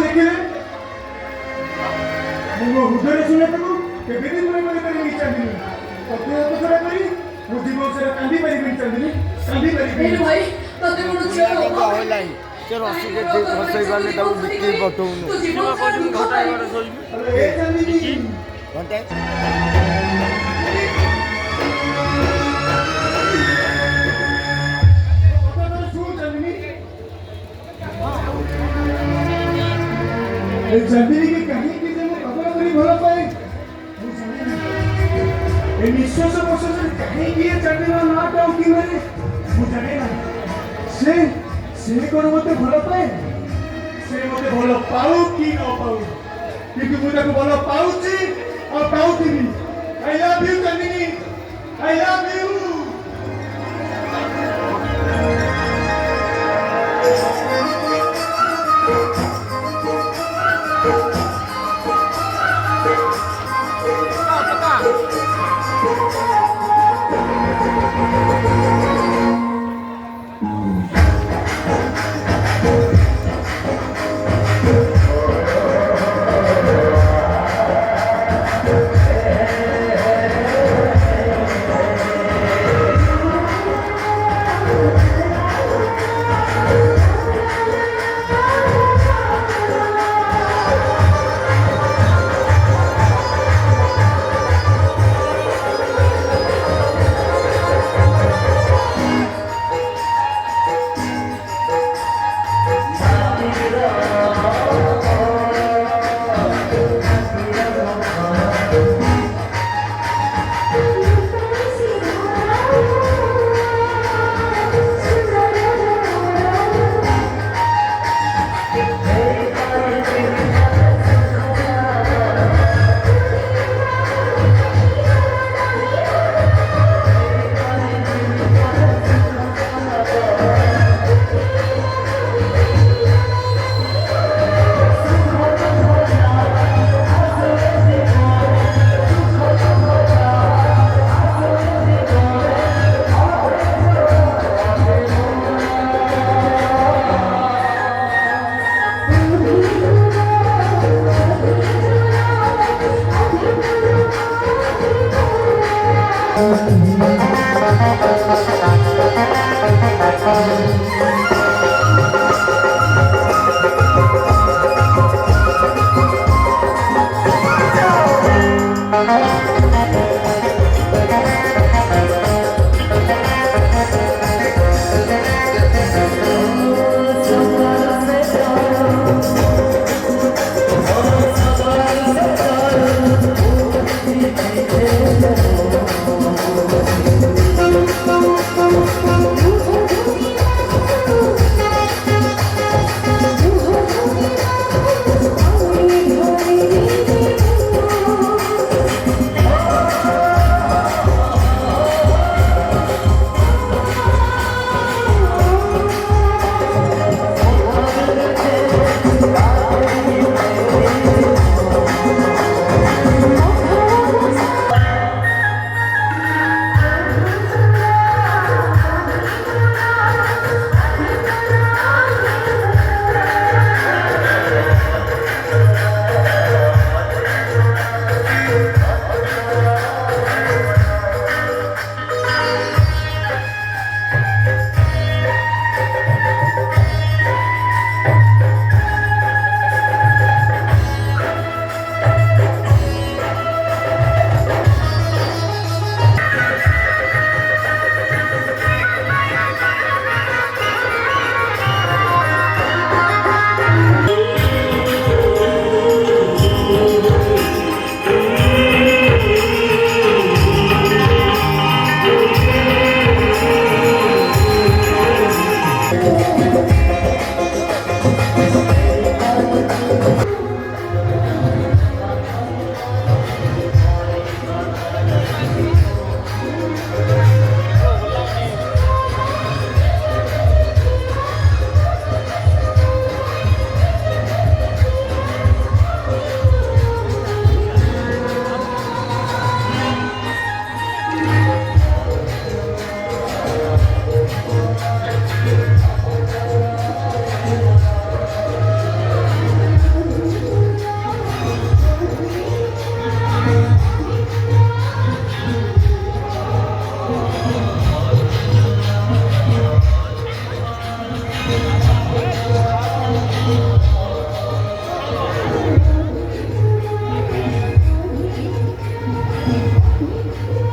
ଦେଖିଲେ ମୁଁ ହୃଦୟରେ ଶୁଣିବାକୁ କେବେ ବି ମନେ କରିପାରିବିନି ଚାନ୍ଦିନୀ ତତେ ଅପସରା କରି ମୁଁ ଜୀବନ ସାରା କାନ୍ଦି ପାରିବିନି ଚାନ୍ଦିନୀ କାନ୍ଦି ପାରିବିନି ଭାଇ ତତେ ମୋ ଝିଅ କହିଲାଣି ସେ ରସିକେ ଫସେଇ ଗଲେ ତାକୁ ବିକ୍ରି ପଠଉନୁ ଏ ଚାନ୍ଦିନୀ ଘଣ୍ଟେ चांदनी के कहीं की जब खबर करी भला पाए ये निश्वास प्रश्वास कहीं की चांदनी ना टाउ की मेरे मु जाने ना से कोन मते भला पाए से मते भला पाऊ की न पाऊ क्योंकि मु ताको भला पाउची और पाउथी I love you Chandni I love you